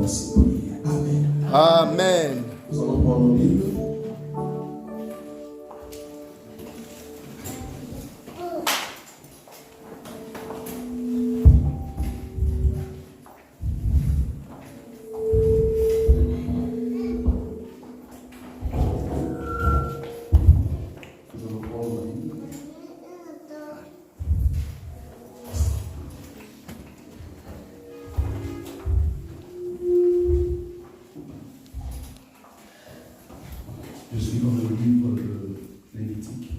ainsi prier. Amen. Amen. Nous allons prendre nos Bibles. Je suis dans le livre de Lévitique.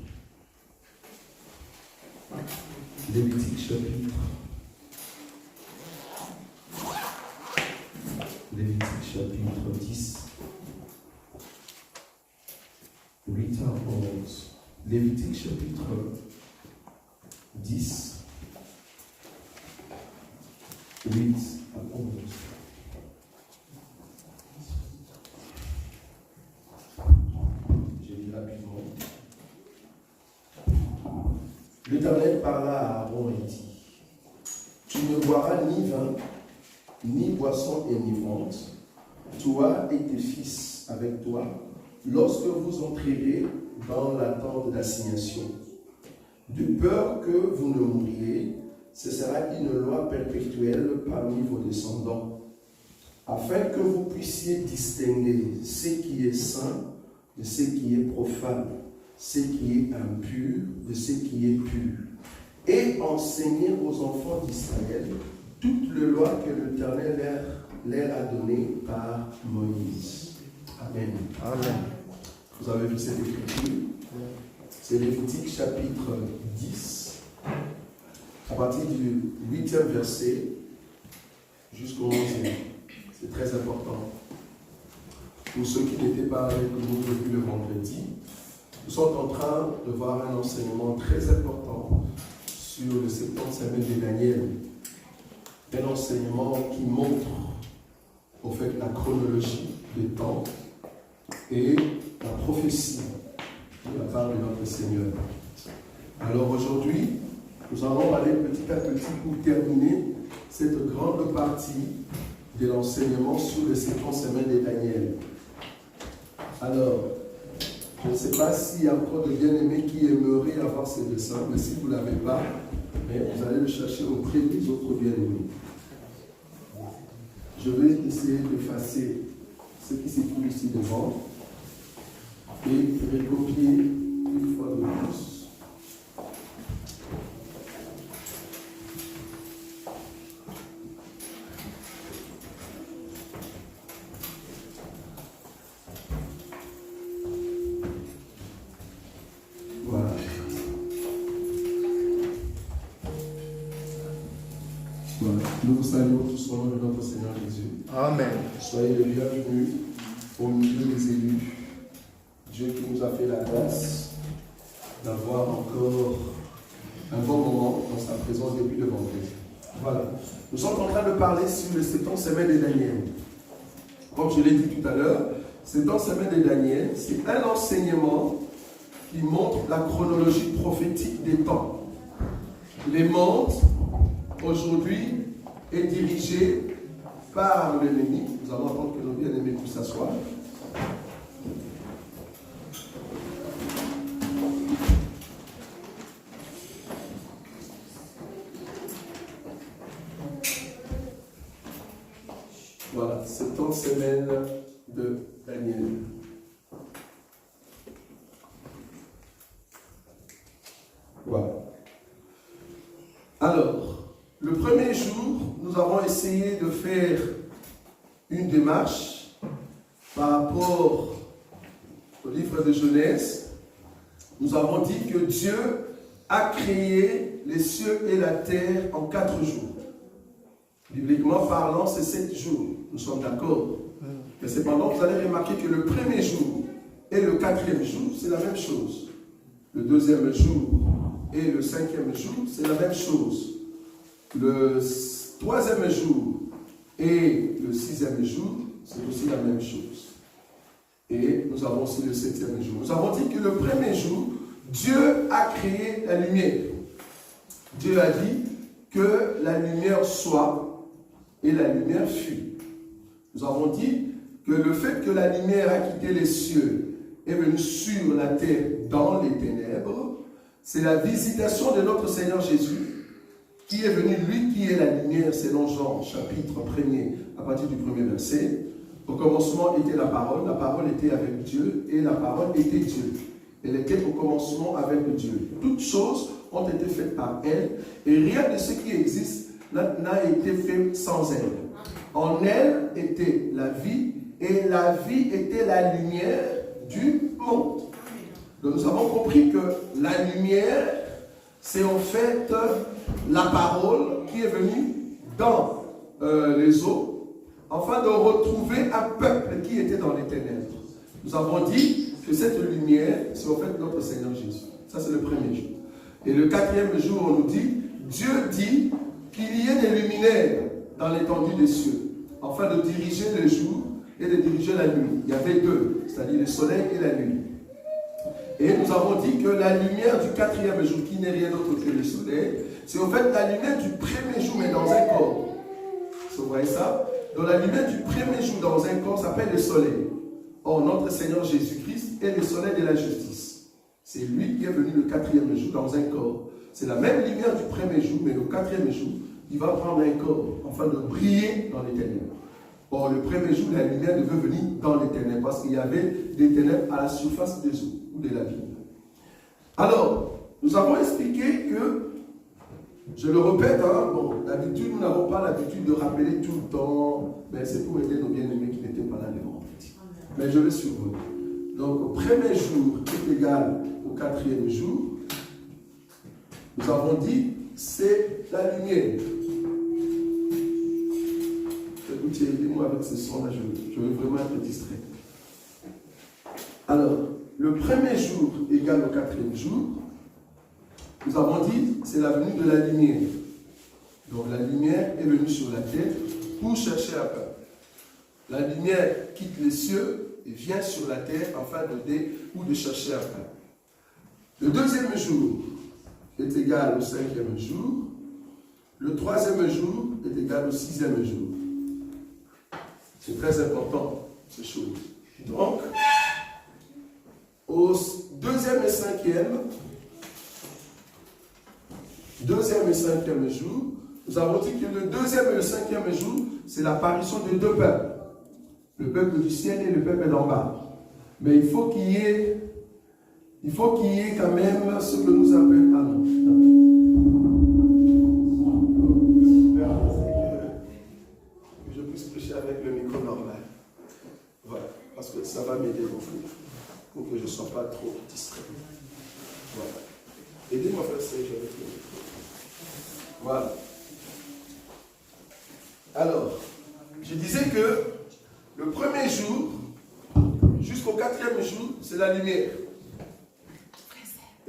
Lévitique chapitre 10. 8 à 11. Lévitique chapitre 10. 8 à 11. L'Éternel parla à Aaron et dit: Tu ne boiras ni vin, ni boisson enivrante, toi et tes fils avec toi, lorsque vous entrerez dans la tente d'assignation. De peur que vous ne mouriez, ce sera une loi perpétuelle parmi vos descendants, afin que vous puissiez distinguer ce qui est saint de ce qui est profane, ce qui est impur de ce qui est pur, et enseigner aux enfants d'Israël toutes les lois que l'Éternel leur a données par Moïse. Amen. Amen. Vous avez vu cette écriture? C'est Lévitique chapitre 10, à partir du 8e verset jusqu'au 11e. C'est très important. Pour ceux qui n'étaient pas avec nous depuis le vendredi, nous sommes en train de voir un enseignement très important sur le 70 semaines de Daniel. Un enseignement qui montre au fait la chronologie des temps et la prophétie de la part de notre Seigneur. Alors aujourd'hui, nous allons aller petit à petit pour terminer cette grande partie de l'enseignement sur les 70 semaines de Daniel. Alors, je ne sais pas s'il y a encore de bien-aimés qui aimeraient avoir ces dessins, mais si vous ne l'avez pas, vous allez le chercher auprès des autres bien-aimés. Je vais essayer d'effacer ce qui se trouve ici devant et recopier une fois de plus. Nous vous saluons tous au nom de notre Seigneur Jésus. Amen. Soyez les bienvenus au milieu des élus. Dieu qui nous a fait la grâce d'avoir encore un bon moment dans sa présence depuis le vendredi. Voilà. Nous sommes en train de parler sur les 70 semaines de Daniel. Comme je l'ai dit tout à l'heure, 70 semaines de Daniel, c'est un enseignement qui montre la chronologie prophétique des temps. Les mondes, aujourd'hui, est dirigé par l'ennemi. Nous allons attendre que nos bien-aimés puissent s'asseoir. Voilà, 70 semaines de Daniel. Voilà. Alors, le premier jour, nous avons essayé de faire une démarche par rapport au livre de Genèse. Nous avons dit que Dieu a créé les cieux et la terre en 4 jours. Bibliquement parlant, c'est 7 jours. Nous sommes d'accord. Mais cependant, vous allez remarquer que le premier jour et le 4e jour, c'est la même chose. Le 2e jour et le 5e jour, c'est la même chose. Le 3e jour et le 6e jour, c'est aussi la même chose. Et nous avons aussi le 7e jour. Nous avons dit que le premier jour, Dieu a créé la lumière. Dieu a dit que la lumière soit et la lumière fut. Nous avons dit que le fait que la lumière a quitté les cieux est venue sur la terre dans les ténèbres, c'est la visitation de notre Seigneur Jésus qui est venu, lui qui est la lumière, selon Jean, chapitre 1er, à partir du premier verset. Au commencement était la parole était avec Dieu, et la parole était Dieu. Elle était au commencement avec Dieu. Toutes choses ont été faites par elle, et rien de ce qui existe n'a été fait sans elle. En elle était la vie, et la vie était la lumière du monde. Donc nous avons compris que la lumière, c'est en fait la parole qui est venue dans les eaux, afin de retrouver un peuple qui était dans les ténèbres. Nous avons dit que cette lumière, c'est en fait notre Seigneur Jésus. Ça, c'est le premier jour. Et le quatrième jour, on nous dit, Dieu dit qu'il y ait des luminaires dans l'étendue des cieux, afin de diriger le jour et de diriger la nuit. Il y avait deux, c'est-à-dire le soleil et la nuit. Et nous avons dit que la lumière du quatrième jour, qui n'est rien d'autre que le soleil, c'est en fait la lumière du premier jour, mais dans un corps. Vous voyez ça? Donc la lumière du premier jour dans un corps s'appelle le soleil. Or, notre Seigneur Jésus-Christ est le soleil de la justice. C'est lui qui est venu le quatrième jour dans un corps. C'est la même lumière du premier jour, mais le quatrième jour, il va prendre un corps, afin de briller dans les ténèbres. Or, le premier jour, la lumière devait venir dans les ténèbres, parce qu'il y avait des ténèbres à la surface des eaux, ou de la vie. Alors, nous avons expliqué que, je le répète, d'habitude, nous n'avons pas l'habitude de rappeler tout le temps, mais c'est pour aider nos bien-aimés qui n'étaient pas là devant. Mais je vais survoler. Donc, au premier jour est égal au quatrième jour. Nous avons dit, c'est la lumière. Écoutez, aidez-moi avec ce son-là, je veux vraiment être distrait. Alors, le premier jour égal au quatrième jour, nous avons dit, c'est la venue de la lumière. Donc, la lumière est venue sur la terre pour chercher un peuple. La lumière quitte les cieux et vient sur la terre afin de chercher un peuple. Le deuxième jour est égal au cinquième jour. Le troisième jour est égal au sixième jour. C'est très important, ces choses. Donc, au deuxième et cinquième jour, nous avons dit que le deuxième et le cinquième jour, c'est l'apparition de deux peuples. Le peuple du ciel et le peuple d'en bas. Mais il faut qu'il y ait quand même ce que nous appelons... Ah non. Que je puisse prêcher avec le micro normal. Voilà. Parce que ça va m'aider beaucoup. Pour que je ne sois pas trop distrait. Voilà. Aidez-moi à faire ça avec le micro. Voilà. Alors, je disais que le premier jour, jusqu'au quatrième jour, c'est la lumière.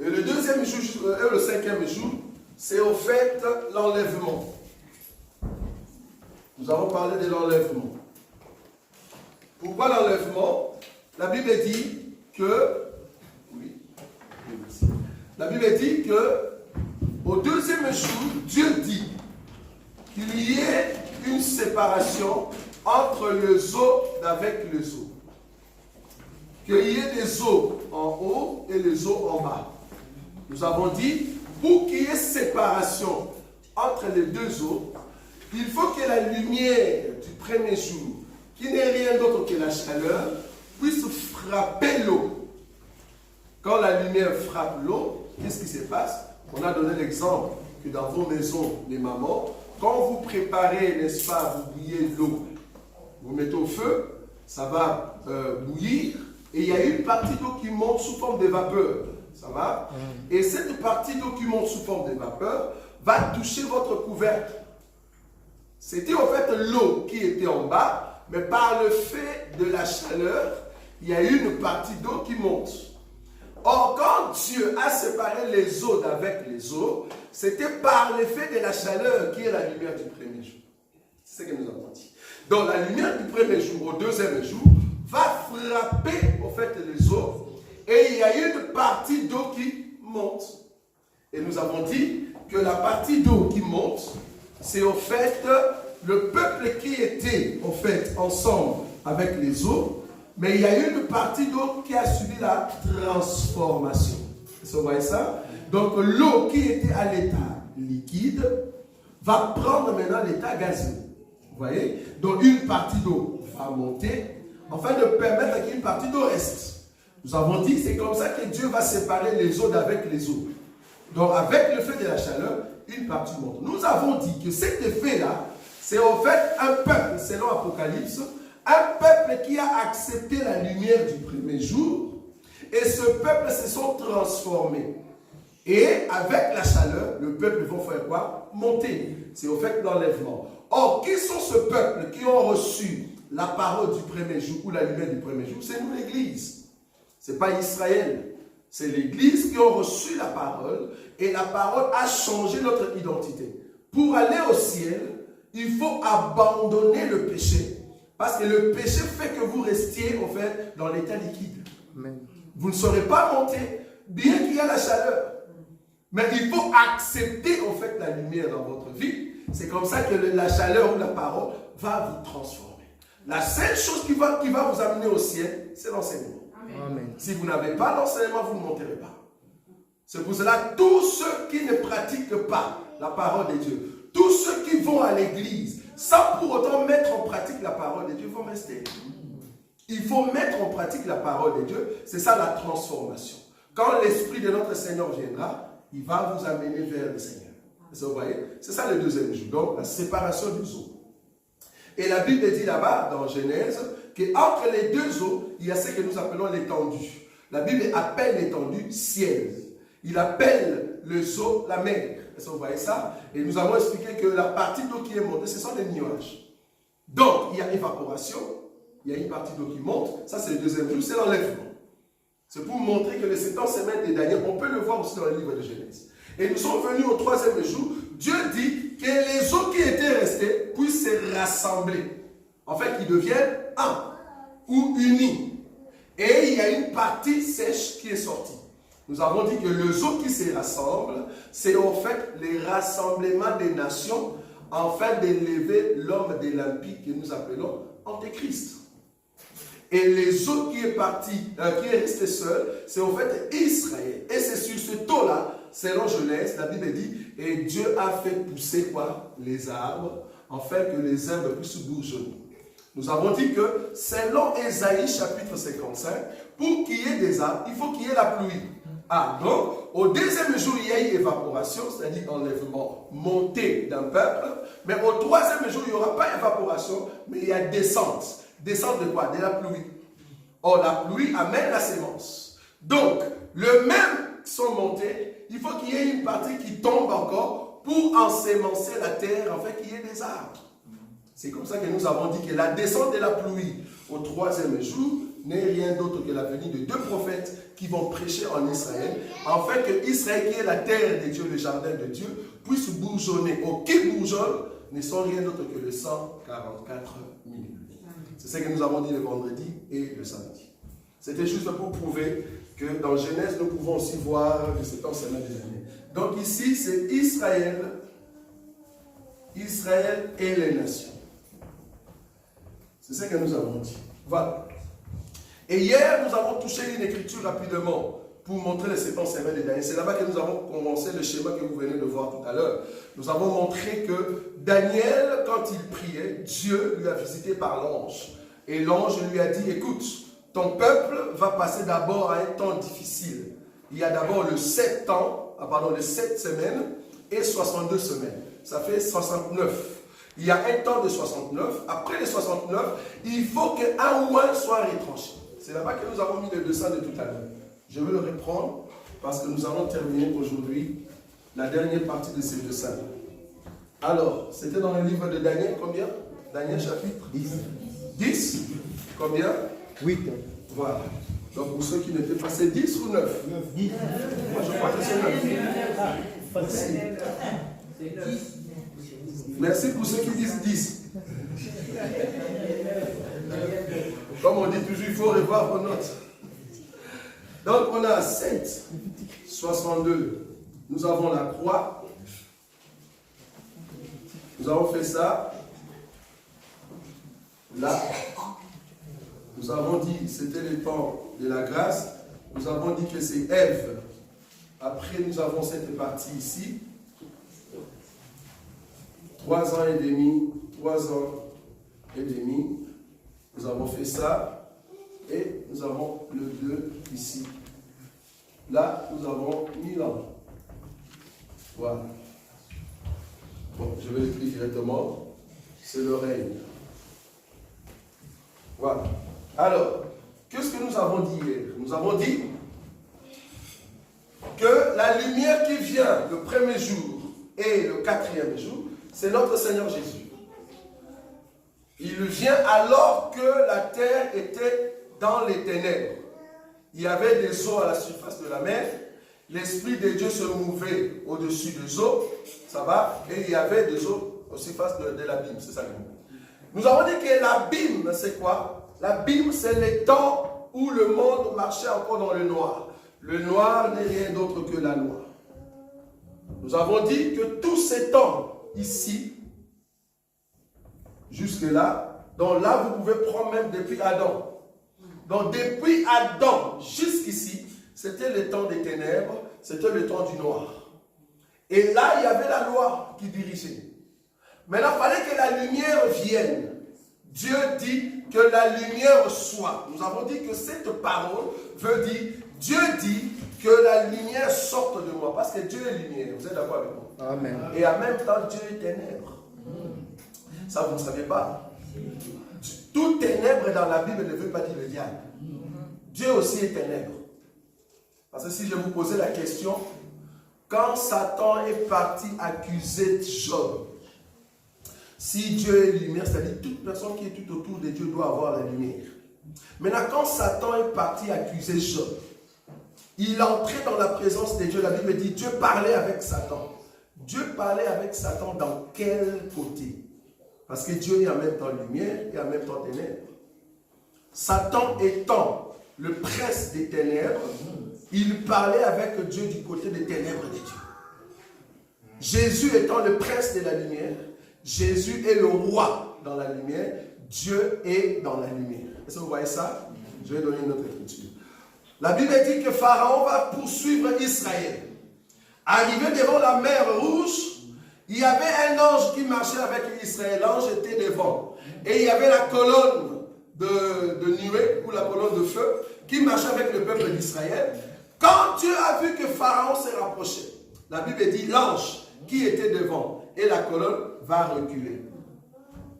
Et le deuxième jour et le cinquième jour, c'est au fait l'enlèvement. Nous avons parlé de l'enlèvement. Pourquoi l'enlèvement? La Bible dit que, au deuxième jour, Dieu dit qu'il y ait une séparation entre les eaux avec les eaux. Qu'il y ait des eaux en haut et les eaux en bas. Nous avons dit, pour qu'il y ait séparation entre les deux eaux, il faut que la lumière du premier jour, qui n'est rien d'autre que la chaleur, puisse frapper l'eau. Quand la lumière frappe l'eau, qu'est-ce qui se passe? On a donné l'exemple que dans vos maisons, les mamans, quand vous préparez, n'est-ce pas, vous bouillez l'eau, vous mettez au feu, ça va bouillir, et il y a une partie d'eau qui monte sous forme de vapeur. Ça va? Et cette partie d'eau qui monte sous forme de vapeur va toucher votre couvercle. C'était en fait l'eau qui était en bas, mais par le fait de la chaleur, il y a une partie d'eau qui monte. Or, quand Dieu a séparé les eaux d'avec les eaux, c'était par l'effet de la chaleur qui est la lumière du premier jour. C'est ce que nous avons dit. Donc, la lumière du premier jour au deuxième jour va frapper en fait les eaux et il y a une partie d'eau qui monte. Et nous avons dit que la partie d'eau qui monte, c'est au fait le peuple qui était en fait ensemble avec les eaux, mais il y a une partie d'eau qui a subi la transformation. Vous voyez ça? Donc l'eau qui était à l'état liquide va prendre maintenant l'état gazeux. Vous voyez? Donc une partie d'eau va monter afin de permettre qu'une partie d'eau reste. Nous avons dit c'est comme ça que Dieu va séparer les eaux d'avec les eaux. Donc avec le feu de la chaleur, une partie monte. Nous avons dit que cet effet-là, c'est en fait un peuple, selon Apocalypse, un peuple qui a accepté la lumière du premier jour, et ce peuple se sont transformés. Et avec la chaleur, le peuple va faire quoi? Monter. C'est au fait l'enlèvement. Or, qui sont ce peuple qui ont reçu la parole du premier jour ou la lumière du premier jour? C'est nous l'Église. Ce n'est pas Israël. C'est l'Église qui a reçu la parole et la parole a changé notre identité. Pour aller au ciel, il faut abandonner le péché. Parce que le péché fait que vous restiez en fait dans l'état liquide. Amen. Vous ne saurez pas monter, bien qu'il y ait la chaleur. Mais il faut accepter en fait la lumière dans votre vie. C'est comme ça que la chaleur ou la parole va vous transformer. La seule chose qui va vous amener au ciel, c'est l'enseignement. Amen. Si vous n'avez pas l'enseignement, vous ne monterez pas. C'est pour cela que tous ceux qui ne pratiquent pas la parole de Dieu, tous ceux qui vont à l'église, sans pour autant mettre en pratique la parole de Dieu, vont rester. Il faut mettre en pratique la parole de Dieu. C'est ça la transformation. Quand l'Esprit de notre Seigneur viendra, il va vous amener vers le Seigneur. Vous voyez? C'est ça le deuxième jour. Donc, la séparation des eaux. Et la Bible dit là-bas, dans Genèse, qu'entre les deux eaux, il y a ce que nous appelons l'étendue. La Bible appelle l'étendue ciel. Il appelle les eaux la mer. Est-ce que vous voyez ça? Et nous avons expliqué que la partie d'eau qui est montée, ce sont des nuages. Donc, il y a évaporation, il y a une partie d'eau qui monte. Ça, c'est le deuxième jour, c'est l'enlèvement. C'est pour montrer que les 7 ans semaines de Daniel, on peut le voir aussi dans le livre de Genèse. Et nous sommes venus au troisième jour. Dieu dit que les eaux qui étaient restées puissent se rassembler. En fait, qu'ils deviennent un ou unis. Et il y a une partie sèche qui est sortie. Nous avons dit que les eaux qui se rassemblent, c'est en fait les rassemblements des nations afin d'élever l'homme de l'Empire que nous appelons Antéchrist. Et les eaux qui est parti, qui est resté seul, c'est en fait Israël. Et c'est sur ce taux-là, selon Genèse, la Bible dit, et Dieu a fait pousser quoi? Les arbres, afin que les herbes puissent bourgeonner. Nous avons dit que, selon Ésaïe chapitre 55, pour qu'il y ait des arbres, il faut qu'il y ait la pluie. Ah, donc, au deuxième jour, il y a eu évaporation, c'est-à-dire enlèvement, montée d'un peuple. Mais au troisième jour, il n'y aura pas évaporation, mais il y a descente. Descente de quoi? De la pluie. Or, la pluie amène la sémence. Donc, le même sont montés, il faut qu'il y ait une partie qui tombe encore pour ensémencer la terre, afin qu'il y ait des arbres. C'est comme ça que nous avons dit que la descente de la pluie au troisième jour n'est rien d'autre que la venue de deux prophètes qui vont prêcher en Israël, afin que Israël, qui est la terre de Dieu, le jardin de Dieu, puisse bourgeonner. Au qui bourgeonne ne sont rien d'autre que les 144 000. C'est ce que nous avons dit le vendredi et le samedi. C'était juste pour prouver que dans Genèse, nous pouvons aussi voir le 7 ans semaine des années. Donc ici, c'est Israël et les nations. C'est ce que nous avons dit. Voilà. Et hier, nous avons touché une écriture rapidement pour montrer les 7 ans semaines des Daniel. C'est là-bas que nous avons commencé le schéma que vous venez de voir tout à l'heure. Nous avons montré que Daniel, quand il priait, Dieu lui a visité par l'ange. Et l'ange lui a dit, écoute, ton peuple va passer d'abord à un temps difficile. Il y a d'abord le 7 semaines et 62 semaines. Ça fait 69. Il y a un temps de 69. Après les 69, il faut qu'un mois soit retranché. C'est là-bas que nous avons mis le dessin de tout à l'heure. Je vais le reprendre parce que nous allons terminer aujourd'hui la dernière partie de ces dessins. Alors, c'était dans le livre de Daniel, combien? Daniel chapitre 10. 10? Combien? 8. Voilà. Donc pour ceux qui n'étaient pas, c'est 10 ou 9? 9. Moi je crois que c'est 9. Merci. Merci pour ceux qui disent 10. Comme on dit toujours, il faut revoir vos notes. Donc on a 7, 62. Nous avons la croix. Nous avons fait ça. là, nous avons dit, c'était le temps de la grâce. Nous avons dit que c'est Ève. Après, nous avons cette partie ici. 3 ans et demi, 3 ans et demi. Nous avons fait ça. Et nous avons le 2 ici. Là, nous avons 1000 ans. Voilà. Bon, je vais l'écrire directement. C'est le règne. Voilà. Alors, qu'est-ce que nous avons dit hier? Nous avons dit que la lumière qui vient le premier jour et le 4e jour, c'est notre Seigneur Jésus. Il vient alors que la terre était dans les ténèbres. Il y avait des eaux à la surface de la mer. L'Esprit de Dieu se mouvait au-dessus des eaux. Ça va? Et il y avait des eaux à la surface de l'abîme. C'est ça le mot. Nous avons dit que l'abîme, c'est quoi? L'abîme, c'est les temps où le monde marchait encore dans le noir. Le noir n'est rien d'autre que la loi. Nous avons dit que tous ces temps ici, jusque-là, donc là, vous pouvez prendre même depuis Adam. Donc depuis Adam jusqu'ici, c'était le temps des ténèbres, c'était le temps du noir. Et là, il y avait la loi qui dirigeait. Maintenant, il fallait que la lumière vienne. Dieu dit que la lumière soit. Nous avons dit que cette parole veut dire, Dieu dit que la lumière sorte de moi. Parce que Dieu est lumière. Vous êtes d'accord avec moi? Amen. Et en même temps, Dieu est ténèbres. Ça, vous ne savez pas. Tout ténèbre dans la Bible ne veut pas dire le diable. Dieu aussi est ténèbre. Parce que si je vous posais la question, quand Satan est parti accuser Job, si Dieu est lumière, c'est-à-dire toute personne qui est tout autour de Dieu doit avoir la lumière. Maintenant, quand Satan est parti accuser Job, il entrait dans la présence de Dieu. La Bible dit, Dieu parlait avec Satan. Dieu parlait avec Satan dans quel côté? Parce que Dieu est en même temps lumière et en même temps ténèbres. Satan étant le prince des ténèbres, il parlait avec Dieu du côté des ténèbres de Dieu. Jésus étant le prince de la lumière, Jésus est le roi dans la lumière, Dieu est dans la lumière. Est-ce que vous voyez ça? Je vais donner une autre écriture. La Bible dit que Pharaon va poursuivre Israël. Arrivé devant la mer Rouge, il y avait un ange qui marchait avec Israël. L'ange était devant. Et il y avait la colonne de nuée, ou la colonne de feu, qui marchait avec le peuple d'Israël. Quand Dieu a vu que Pharaon s'est rapproché, la Bible dit l'ange qui était devant et la colonne va reculer.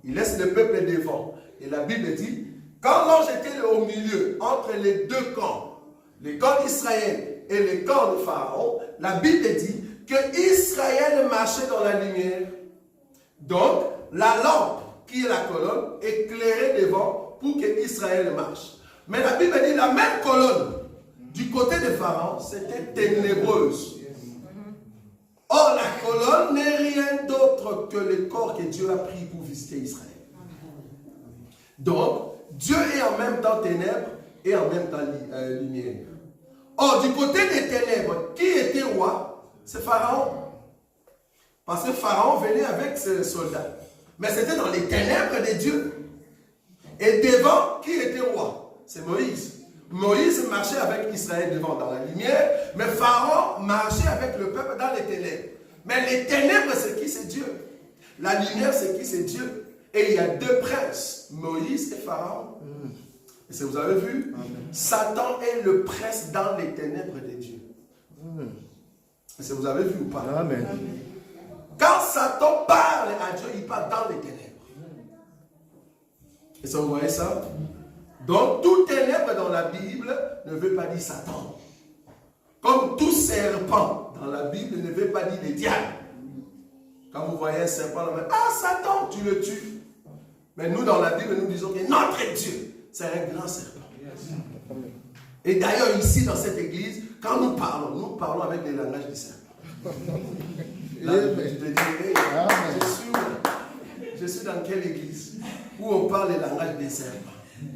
Il laisse le peuple devant. Et la Bible dit, quand l'ange était au milieu, entre les deux camps, le camp d'Israël et le camp de Pharaon, la Bible dit que Israël marchait dans la lumière. Donc, la lampe, qui est la colonne, éclairait devant pour que Israël marche. Mais la Bible dit la même colonne, du côté de Pharaon, c'était ténébreuse. Or, la colonne n'est rien d'autre que le corps que Dieu a pris pour visiter Israël. Donc, Dieu est en même temps ténèbres et en même temps lumière. Or, du côté des ténèbres, qui était roi? C'est Pharaon. Parce que Pharaon venait avec ses soldats. Mais c'était dans les ténèbres de Dieu. Et devant, qui était roi? C'est Moïse. Moïse marchait avec Israël devant dans la lumière, mais Pharaon marchait avec le peuple dans les ténèbres. Mais les ténèbres, c'est qui? C'est Dieu. La lumière, c'est qui? C'est Dieu. Et il y a deux princes, Moïse et Pharaon. Et si vous avez vu, Satan est le prince dans les ténèbres de Dieu. Et si vous avez vu ou pas? Amen. Quand Satan parle à Dieu, il parle dans les ténèbres. Et ça, vous voyez ça? Donc, tout ténèbre dans la Bible ne veut pas dire Satan. Comme tout serpent dans la Bible ne veut pas dire le diable. Quand vous voyez un serpent, ah, Satan, tu le tues. Mais nous, dans la Bible, nous disons que notre Dieu, c'est un grand serpent. Et d'ailleurs, ici, dans cette église, quand nous parlons avec le langage du serpent. Là, je te dis, hey, je suis dans quelle église où on parle le langage des serpents?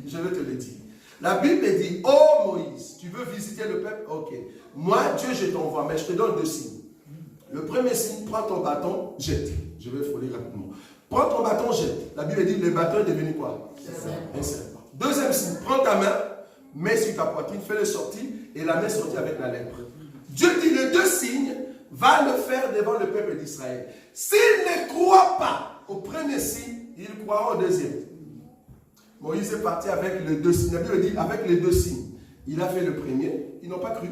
Je vais te le dire. La Bible dit, oh Moïse, tu veux visiter le peuple? Ok. Moi, Dieu, je t'envoie, mais je te donne deux signes. Le premier signe, prends ton bâton, jette. Je vais frôler rapidement. Prends ton bâton, jette. La Bible dit le bâton est devenu quoi? Un serpent. Deuxième signe, prends ta main, mets sur ta poitrine, fais-le sortir et la main sortie avec la lèpre. Dieu dit les deux signes, va le faire devant le peuple d'Israël. S'ils ne croient pas au premier signe, ils croiront au deuxième. Moïse est parti avec les deux signes. La Bible dit avec les deux signes. Il a fait le premier, ils n'ont pas cru.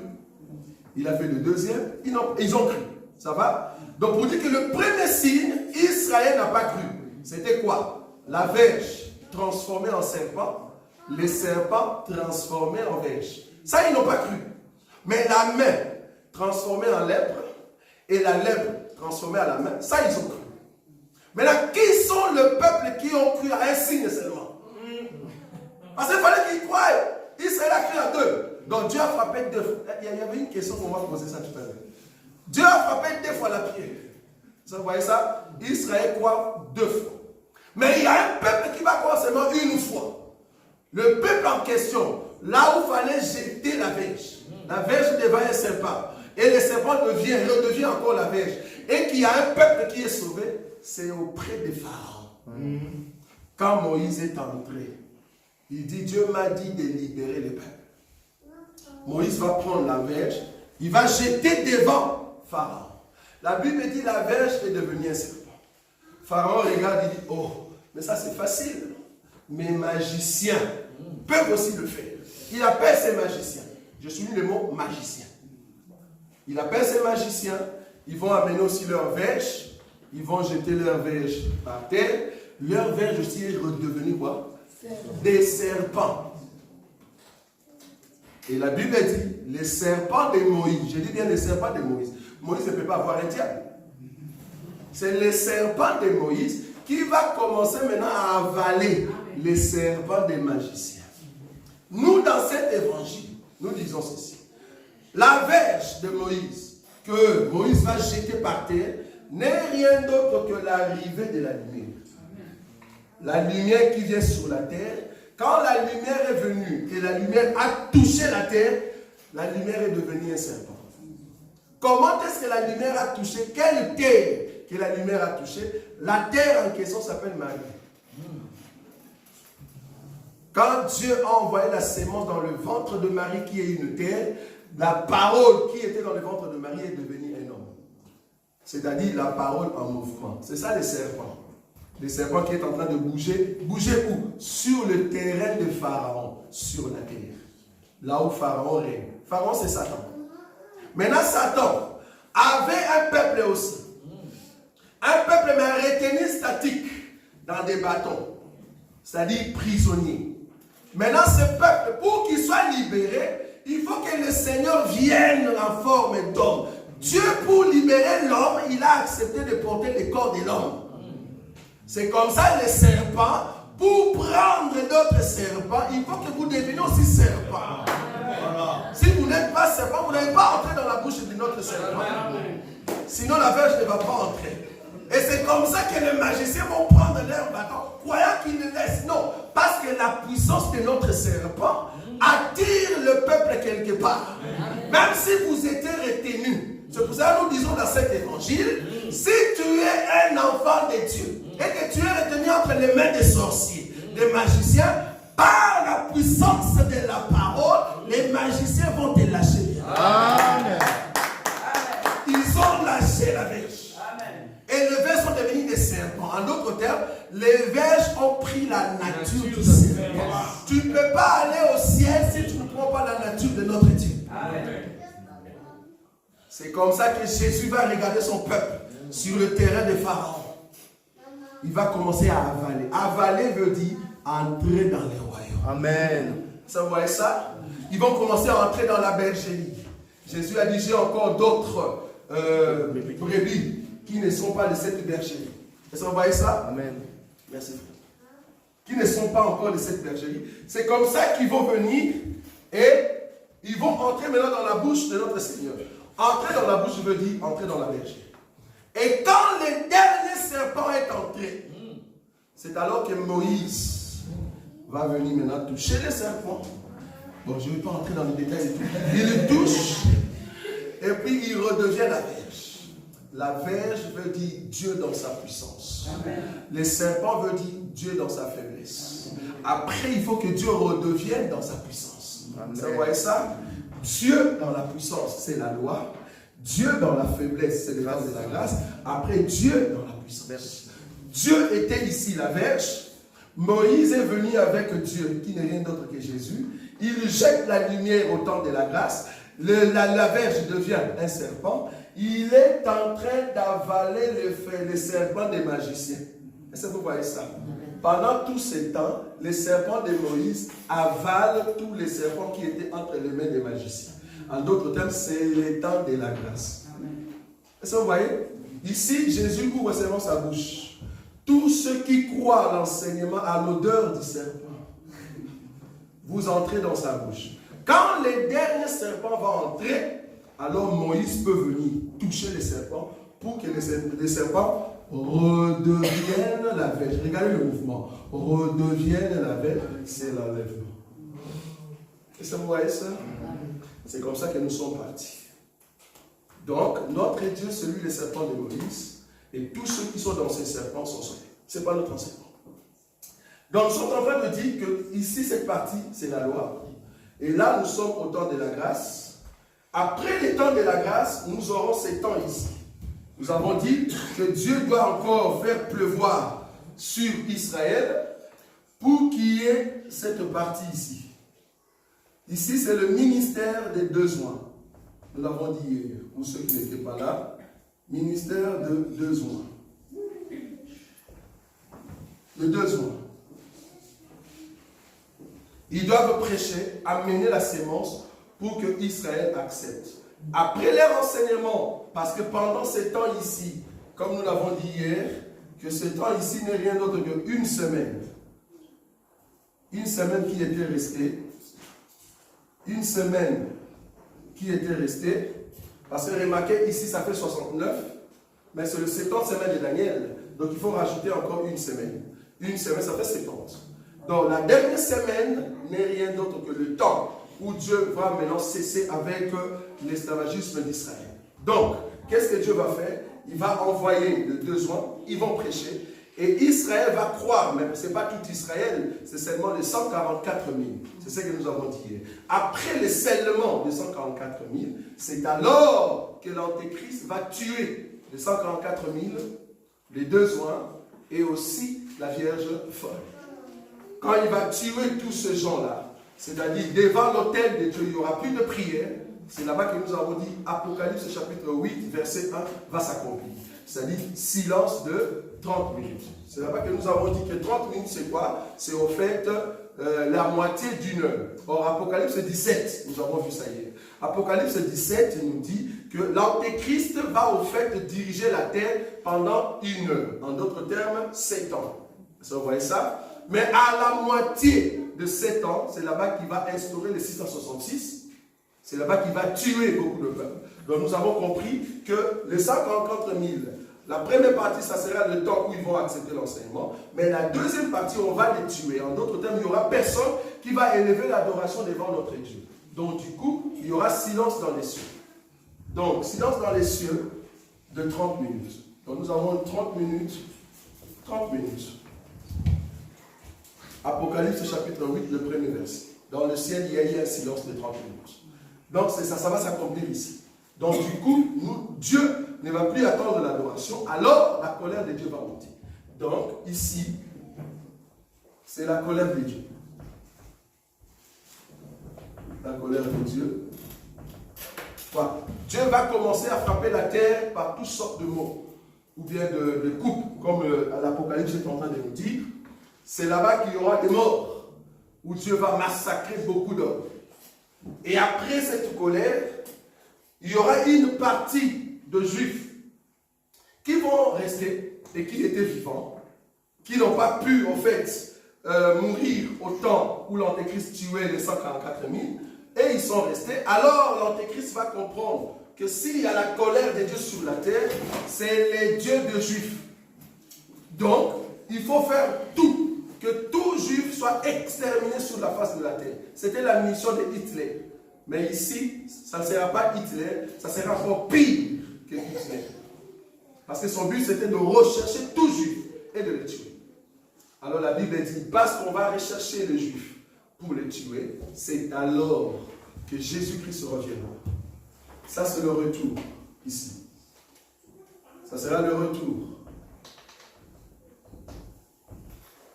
Il a fait le deuxième, ils ont cru. Ça va? Donc pour dire que le premier signe, Israël n'a pas cru. C'était quoi? La verge transformée en serpent, les serpents transformés en verge. Ça, ils n'ont pas cru. Mais la main transformée en lèpre et la lèpre transformée à la main, ça, ils ont cru. Maintenant, qui sont le peuple qui ont cru à un signe seulement? Parce qu'il fallait qu'ils croient. Israël a cru à deux. Donc Dieu a frappé deux fois. Il y avait une question qu'on va poser ça tout à l'heure. Dieu a frappé deux fois la pierre. Vous voyez ça? Israël croit deux fois. Mais il y a un peuple qui va croire seulement une fois. Le peuple en question, là où il fallait jeter la verge devient un serpent. Et le serpent redevient encore la verge. Et qu'il y a un peuple qui est sauvé, c'est auprès des Pharaons. Quand Moïse est entré, il dit, Dieu m'a dit de libérer le peuple. Moïse va prendre la verge, il va jeter devant Pharaon. La Bible dit la verge est devenue un serpent. Pharaon regarde et dit, oh, mais ça c'est facile. Mes magiciens peuvent aussi le faire. Il appelle ses magiciens. Je souligne le mot magicien. Il appelle ses magiciens, ils vont amener aussi leur verge, ils vont jeter leur verge par terre. Leur verge aussi est redevenue quoi? Des serpents. Et la Bible dit, les serpents de Moïse, je dis bien les serpents de Moïse. Moïse ne peut pas avoir un diable. C'est les serpents de Moïse qui va commencer maintenant à avaler les serpents des magiciens. Nous, dans cet évangile, nous disons ceci. La verge de Moïse, que Moïse va jeter par terre, n'est rien d'autre que l'arrivée de la lumière. La lumière qui vient sur la terre. Quand la lumière est venue et la lumière a touché la terre, la lumière est devenue un serpent. Comment est-ce que la lumière a touché? Quelle terre que la lumière a touché? La terre en question s'appelle Marie. Quand Dieu a envoyé la sémence dans le ventre de Marie qui est une terre, la parole qui était dans le ventre de Marie est devenue un homme. C'est-à-dire la parole en mouvement. C'est ça les serpents. Le serpent qui est en train de bouger. Bouger où? Sur le terrain de Pharaon, sur la terre. Là où Pharaon règne. Pharaon, c'est Satan. Maintenant, Satan avait un peuple aussi. Un peuple, mais retenu statique dans des bâtons. C'est-à-dire prisonnier. Maintenant, ce peuple, pour qu'il soit libéré, il faut que le Seigneur vienne en forme d'homme. Dieu, pour libérer l'homme, il a accepté de porter le corps de l'homme. C'est comme ça les serpents, pour prendre d'autres serpents, il faut que vous deveniez aussi serpent. Voilà. Si vous n'êtes pas serpent, vous n'allez pas entrer dans la bouche de notre serpent. Sinon la verge ne va pas entrer. Et c'est comme ça que les magiciens vont prendre leur bâton, croyant qu'ils le laissent. Non, parce que la puissance de notre serpent attire le peuple quelque part. Même si vous étiez retenu. C'est pour ça que nous disons dans cet évangile, si tu es un enfant de Dieu, et que tu es retenu entre les mains des sorciers, des magiciens, par la puissance de la parole, les magiciens vont te lâcher. Amen. Ils ont lâché la verge. Amen. Et les verges sont devenus des serpents. En d'autres termes, les verges ont pris la nature du serpent. Tu ne peux pas aller au ciel si tu ne prends pas la nature de notre Dieu. Amen. C'est comme ça que Jésus va regarder son peuple sur le terrain de Pharaon. Il va commencer à avaler. Avaler veut dire entrer dans les royaumes. Amen. Ça, vous voyez ça? Ils vont commencer à entrer dans la bergerie. Jésus a dit, j'ai encore d'autres brebis qui ne sont pas de cette bergerie. Est-ce que vous voyez ça? Amen. Merci. Qui ne sont pas encore de cette bergerie. C'est comme ça qu'ils vont venir et ils vont entrer maintenant dans la bouche de notre Seigneur. Entrer dans la bouche veut dire entrer dans la bergerie. Et quand le dernier serpent est entré, c'est alors que Moïse va venir maintenant toucher le serpent. Bon, je ne vais pas entrer dans les détails et tout. Il le touche et puis il redevient la verge. La verge veut dire Dieu dans sa puissance. Amen. Le serpent veut dire Dieu dans sa faiblesse. Après, il faut que Dieu redevienne dans sa puissance. Vous voyez ça? Dieu dans la puissance, c'est la loi. Dieu dans la faiblesse, c'est le grâce de la grâce. Après, Dieu dans la puissance. Dieu était ici la verge. Moïse est venu avec Dieu, qui n'est rien d'autre que Jésus. Il jette la lumière au temps de la grâce. La verge devient un serpent. Il est en train d'avaler les serpents des magiciens. Est-ce que vous voyez ça? Pendant tout ce temps, les serpents de Moïse avalent tous les serpents qui étaient entre les mains des magiciens. En d'autres termes, c'est le temps de la grâce. Est-ce que vous voyez? Ici, Jésus ouvre seulement sa bouche. Tous ceux qui croient à l'enseignement, à l'odeur du serpent, vous entrez dans sa bouche. Quand le dernier serpent va entrer, alors Moïse peut venir toucher les serpents pour que les serpents redeviennent la verge. Regardez le mouvement. Redeviennent la verge, c'est l'enlèvement. Est-ce que vous voyez ça? C'est comme ça que nous sommes partis. Donc, notre Dieu, celui des serpents de Moïse, et tous ceux qui sont dans ces serpents sont sauvés. Ce n'est pas notre enseignement. Donc, nous sommes en train de dire que ici, cette partie, c'est la loi. Et là, nous sommes au temps de la grâce. Après le temps de la grâce, nous aurons ces temps ici. Nous avons dit que Dieu doit encore faire pleuvoir sur Israël pour qu'il y ait cette partie ici. Ici, c'est le ministère des besoins. Nous l'avons dit hier, pour ceux qui n'étaient pas là. Ministère de besoins. De besoins. Ils doivent prêcher, amener la sémence pour que Israël accepte. Après leur enseignement, parce que pendant ces temps ici, comme nous l'avons dit hier, que ce temps ici n'est rien d'autre qu'une semaine. Une semaine qui était restée. Une semaine qui était restée. Parce que remarquez, ici ça fait 69, mais c'est le 70 semaine de Daniel. Donc il faut rajouter encore une semaine. Une semaine, ça fait 70. Donc la dernière semaine n'est rien d'autre que le temps où Dieu va maintenant cesser avec l'esclavagisme d'Israël. Donc, qu'est-ce que Dieu va faire? Il va envoyer les besoins, ils vont prêcher, et Israël va croire, mais ce n'est pas tout Israël, c'est seulement les 144 000. C'est ce que nous avons dit hier. Après le scellement des 144 000, c'est alors que l'Antéchrist va tuer les 144 000, les besoins, et aussi la Vierge folle. Quand il va tuer tous ces gens-là, c'est-à-dire devant l'autel de Dieu, il n'y aura plus de prière. C'est là-bas que nous avons dit, Apocalypse chapitre 8, verset 1, va s'accomplir. C'est-à-dire silence de 30 minutes. C'est là-bas que nous avons dit que 30 minutes, c'est quoi? C'est au fait la moitié d'une heure. Or, Apocalypse 17, nous avons vu ça hier. Apocalypse 17 nous dit que l'Antéchrist va au fait diriger la terre pendant une heure. En d'autres termes, 7 ans. Vous voyez ça? Mais à la moitié de 7 ans, c'est là-bas qu'il va instaurer les 666. C'est là-bas qu'il va tuer beaucoup de peuples. Donc nous avons compris que les 144 000, la première partie, ça sera le temps où ils vont accepter l'enseignement. Mais la deuxième partie, on va les tuer. En d'autres termes, il n'y aura personne qui va élever l'adoration devant notre Dieu. Donc du coup, il y aura silence dans les cieux. Donc, silence dans les cieux de 30 minutes. Donc nous avons 30 minutes. 30 minutes. Apocalypse chapitre 8, le premier verset. Dans le ciel, il y a eu un silence de 30 minutes. Donc ça va s'accomplir ici. Donc du coup, Dieu ne va plus attendre l'adoration, alors la colère de Dieu va monter. Donc ici, c'est la colère de Dieu. La colère de Dieu. Voilà. Dieu va commencer à frapper la terre par toutes sortes de mots, ou bien de coupes, comme l'Apocalypse est en train de nous dire. C'est là-bas qu'il y aura des morts, où Dieu va massacrer beaucoup d'hommes. Et après cette colère, il y aura une partie de Juifs qui vont rester et qui étaient vivants, qui n'ont pas pu en fait mourir au temps où l'Antéchrist tuait les 144 000, et ils sont restés. Alors l'Antéchrist va comprendre que s'il y a la colère de Dieu sur la terre, c'est les dieux de Juifs. Donc, il faut faire tout, que tout juif soit exterminé sur la face de la terre. C'était la mission de Hitler. Mais ici, ça ne sera pas Hitler, ça sera encore pire que Hitler. Parce que son but, c'était de rechercher tout juif et de le tuer. Alors la Bible dit, parce qu'on va rechercher les juifs pour les tuer, c'est alors que Jésus-Christ reviendra. Ça, c'est le retour ici. Ça sera le retour.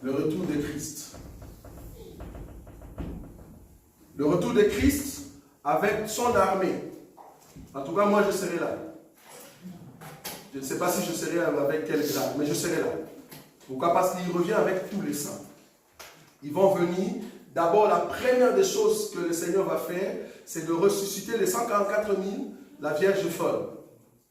Le retour de Christ. Le retour de Christ avec son armée. En tout cas, moi, je serai là. Je ne sais pas si je serai avec quel grade, mais je serai là. Pourquoi? Parce qu'il revient avec tous les saints. Ils vont venir. D'abord, la première des choses que le Seigneur va faire, c'est de ressusciter les 144 000, la Vierge folle.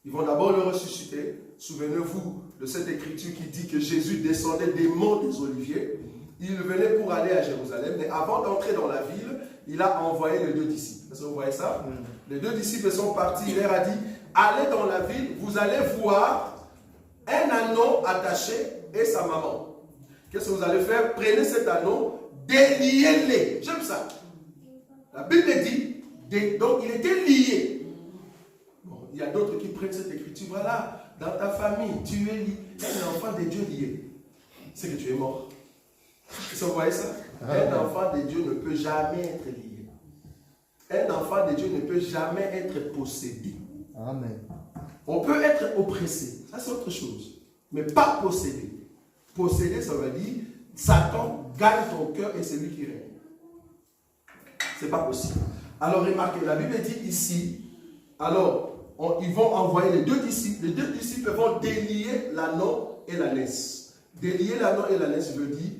Ils vont d'abord le ressusciter. Souvenez-vous de cette écriture qui dit que Jésus descendait des monts des Oliviers. Il venait pour aller à Jérusalem, mais avant d'entrer dans la ville, il a envoyé les 2 disciples. Est-ce que vous voyez ça? Les 2 disciples sont partis, il leur a dit, allez dans la ville, vous allez voir un anneau attaché et sa maman. Qu'est-ce que vous allez faire? Prenez cet anneau, déliez-les. J'aime ça. La Bible dit, donc il était lié. Bon, il y a d'autres qui prennent cette écriture. Voilà, dans ta famille, tu es lié. Un enfant de Dieu lié. C'est que tu es mort. Est-ce que vous voyez ça? Un enfant de Dieu ne peut jamais être lié. Un enfant de Dieu ne peut jamais être possédé. Amen. On peut être oppressé. Ça, c'est autre chose. Mais pas possédé. Posséder, ça veut dire Satan gagne ton cœur et c'est lui qui règne. C'est pas possible. Alors remarquez, la Bible dit ici, alors ils vont envoyer les 2 disciples. Les 2 disciples vont délier l'anneau et la laisse. Délier l'anneau et la laisse veut dire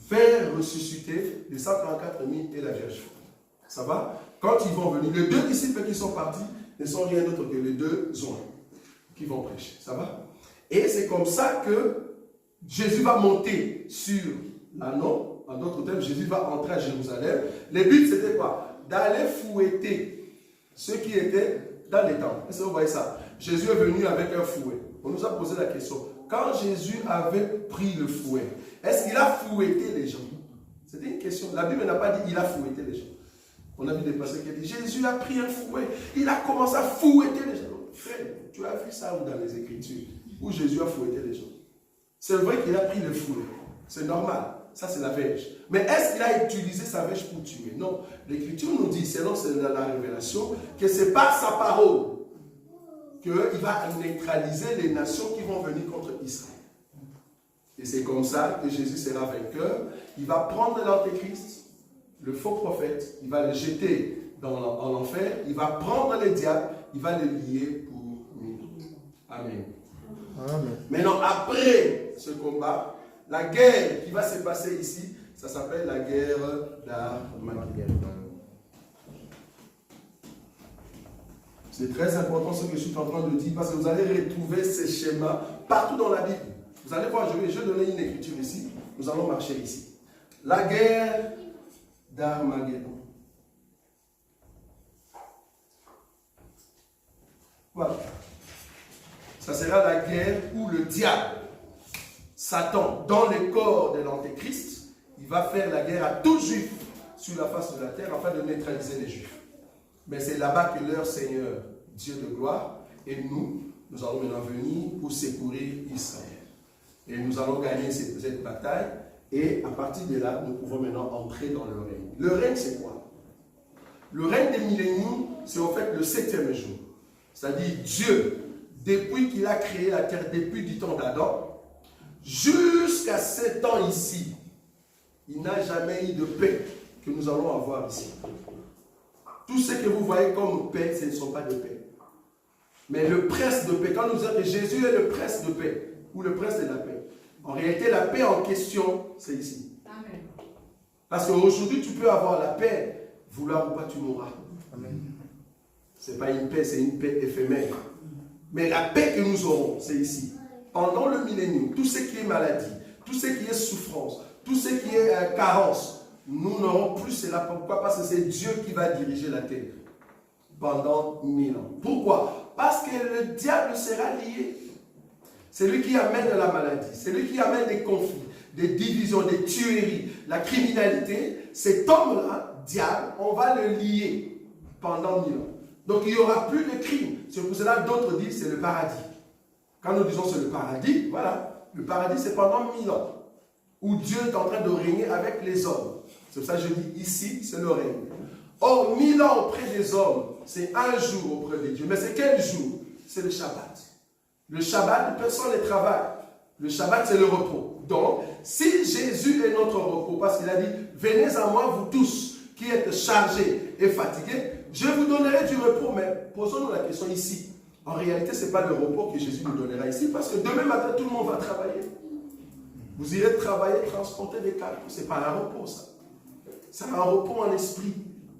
faire ressusciter les 144 000 et la Vierge. Ça va? Quand ils vont venir, les 2 disciples qui sont partis ne sont rien d'autre que les 2 hommes qui vont prêcher. Ça va? Et c'est comme ça que Jésus va monter sur l'anneau. En d'autres termes, Jésus va entrer à Jérusalem. Le but, c'était quoi? D'aller fouetter ceux qui étaient dans les temples. Est-ce que vous voyez ça? Jésus est venu avec un fouet. On nous a posé la question. Quand Jésus avait pris le fouet, est-ce qu'il a fouetté les gens? C'était une question. La Bible n'a pas dit il a fouetté les gens. On a vu des personnes qui disent Jésus a pris un fouet. Il a commencé à fouetter les gens. Frère, tu as vu ça où dans les Écritures? Où Jésus a fouetté les gens. C'est vrai qu'il a pris le fouet. C'est normal. Ça, c'est la verge. Mais est-ce qu'il a utilisé sa verge pour tuer? Non. L'Écriture nous dit, selon la révélation, que c'est par sa parole qu'il va neutraliser les nations qui vont venir contre Israël. Et c'est comme ça que Jésus sera vainqueur. Il va prendre l'antéchrist, le faux prophète, il va le jeter en enfer, il va prendre le diable, il va le lier pour nous. Amen. Amen. Maintenant, après ce combat, la guerre qui va se passer ici, ça s'appelle la guerre d'Armageddon. C'est très important ce que je suis en train de dire parce que vous allez retrouver ces schémas partout dans la Bible. Vous allez voir, je vais donner une écriture ici. Nous allons marcher ici. La guerre d'Armageddon. Voilà. Ça sera la guerre où le diable, Satan, dans le corps de l'antéchrist, il va faire la guerre à tout juif sur la face de la terre afin de neutraliser les juifs. Mais c'est là-bas que leur Seigneur, Dieu de gloire, et nous allons maintenant venir pour secourir Israël. Et nous allons gagner cette bataille. Et à partir de là, nous pouvons maintenant entrer dans le règne. Le règne, c'est quoi? Le règne des milléniums, c'est en fait le 7e jour. C'est-à-dire Dieu, depuis qu'il a créé la terre, depuis du temps d'Adam, jusqu'à 7 ans ici, il n'a jamais eu de paix que nous allons avoir ici. Tout ce que vous voyez comme paix, ce ne sont pas de paix. Mais le prince de paix, quand nous disons que Jésus est le prince de paix, ou le prince de la paix, en réalité, la paix en question, c'est ici. Amen. Parce qu'aujourd'hui, tu peux avoir la paix, vouloir ou pas, tu mourras. Ce n'est pas une paix, c'est une paix éphémère. Mais la paix que nous aurons, c'est ici. Pendant le millénium, tout ce qui est maladie, tout ce qui est souffrance, tout ce qui est carence, nous n'aurons plus cela. Pourquoi? Parce que c'est Dieu qui va diriger la terre pendant 1000 ans. Pourquoi? Parce que le diable sera lié. C'est lui qui amène la maladie, c'est lui qui amène des conflits, des divisions, des tueries, la criminalité. Cet homme-là, diable, on va le lier pendant 1000 ans. Donc il n'y aura plus de crime. C'est pour cela que d'autres disent c'est le paradis. Quand nous disons c'est le paradis, voilà. Le paradis, c'est pendant 1000 ans. Où Dieu est en train de régner avec les hommes. C'est pour ça que je dis ici, c'est le règne. Or, 1000 ans auprès des hommes, c'est un jour auprès de Dieu. Mais c'est quel jour? C'est le Shabbat. Le Shabbat, personne ne travaille. Le Shabbat, c'est le repos. Donc, si Jésus est notre repos, parce qu'il a dit, venez à moi, vous tous qui êtes chargés et fatigués, je vous donnerai du repos. Mais posons-nous la question ici. En réalité, ce n'est pas le repos que Jésus nous donnera ici, parce que demain matin, tout le monde va travailler. Vous irez travailler, transporter des cartes. Ce n'est pas un repos, ça. C'est un repos en esprit.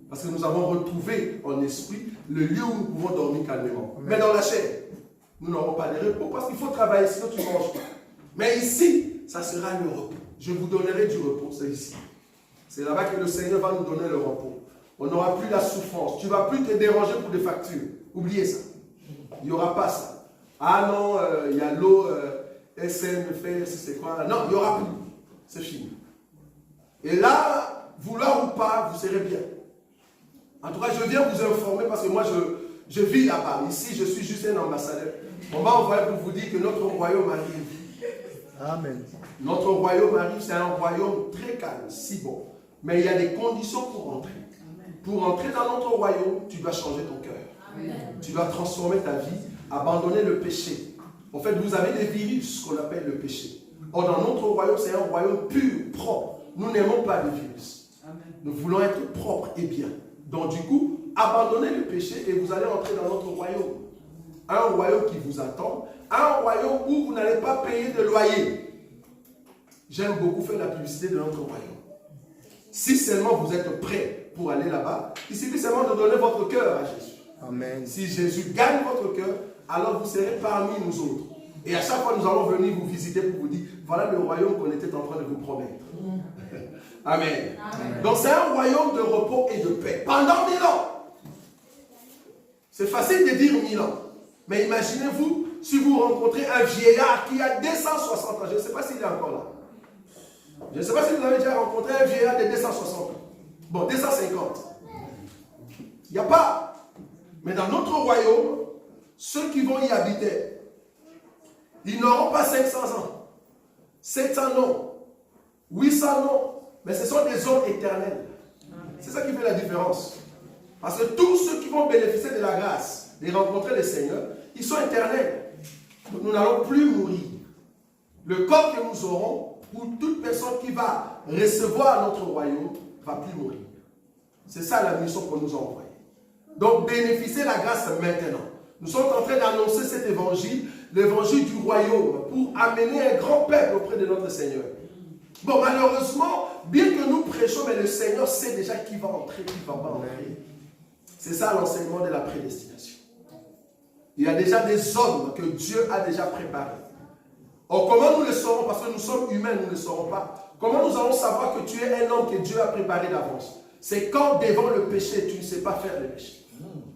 Parce que nous avons retrouvé en esprit le lieu où nous pouvons dormir calmement. Mais dans la chair, nous n'aurons pas de repos parce qu'il faut travailler, sinon tu ne manges pas. Mais ici, ça sera le repos. Je vous donnerai du repos, c'est ici. C'est là-bas que le Seigneur va nous donner le repos. On n'aura plus la souffrance. Tu ne vas plus te déranger pour des factures. Oubliez ça. Il n'y aura pas ça. Ah non, il y a l'eau, SNF, c'est quoi? Non, il n'y aura plus. C'est fini. Et là, vouloir ou pas, vous serez bien. En tout cas, je viens vous informer parce que moi, je vis là-bas. Ici, je suis juste un ambassadeur. On m'a envoyé pour vous dire que notre royaume arrive. Amen. Notre royaume arrive, c'est un royaume très calme, si bon. Mais il y a des conditions pour entrer. Pour entrer dans notre royaume, tu dois changer ton cœur. Tu dois transformer ta vie, abandonner le péché. En fait, vous avez des virus qu'on appelle le péché. Or, dans notre royaume, c'est un royaume pur, propre. Nous n'aimons pas les virus. Nous voulons être propres et bien. Donc, du coup, abandonnez le péché et vous allez entrer dans notre royaume. Un royaume qui vous attend. Un royaume où vous n'allez pas payer de loyer. J'aime beaucoup faire la publicité de notre royaume. Si seulement vous êtes prêts pour aller là-bas, il suffit seulement de donner votre cœur à Jésus. Amen. Si Jésus gagne votre cœur, alors vous serez parmi nous autres. Et à chaque fois, nous allons venir vous visiter pour vous dire, voilà le royaume qu'on était en train de vous promettre. Amen. Amen. Donc c'est un royaume de repos et de paix. Pendant 1000 ans. C'est facile de dire 1000 ans. Mais imaginez-vous, si vous rencontrez un vieillard qui a 260 ans, je ne sais pas s'il est encore là. Je ne sais pas si vous avez déjà rencontré un vieillard de 260 ans. Bon, 250. Il n'y a pas. Mais dans notre royaume, ceux qui vont y habiter, ils n'auront pas 500 ans, 700 ans, 800 ans, mais ce sont des hommes éternels. C'est ça qui fait la différence. Parce que tous ceux qui vont bénéficier de la grâce, de rencontrer le Seigneur, ils sont éternels. Nous n'allons plus mourir. Le corps que nous aurons, pour toute personne qui va recevoir notre royaume, ne va plus mourir. C'est ça la mission qu'on nous a envoyée. Donc bénéficiez la grâce maintenant. Nous sommes en train d'annoncer cet évangile, l'évangile du royaume, pour amener un grand peuple auprès de notre Seigneur. Bon, malheureusement, bien que nous prêchons, mais le Seigneur sait déjà qui va entrer, qui ne va pas entrer. C'est ça l'enseignement de la prédestination. Il y a déjà des hommes que Dieu a déjà préparés. Or, comment nous le saurons? Parce que nous sommes humains, nous ne le saurons pas. Comment nous allons savoir que tu es un homme que Dieu a préparé d'avance? C'est quand devant le péché, tu ne sais pas faire le péché.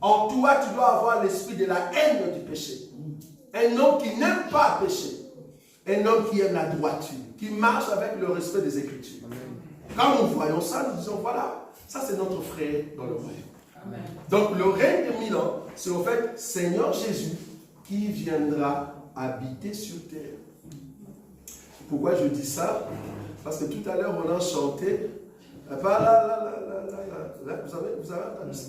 En toi, tu dois avoir l'esprit de la haine du péché. Un homme qui n'aime pas pécher. Un homme qui aime la droiture, qui marche avec le respect des Écritures. Quand nous voyons ça, nous disons, voilà, ça c'est notre frère dans le royaume. Donc le règne de 1000 ans, c'est au fait Seigneur Jésus qui viendra habiter sur terre. Pourquoi je dis ça? Parce que tout à l'heure on a chanté, vous avez entendu ça?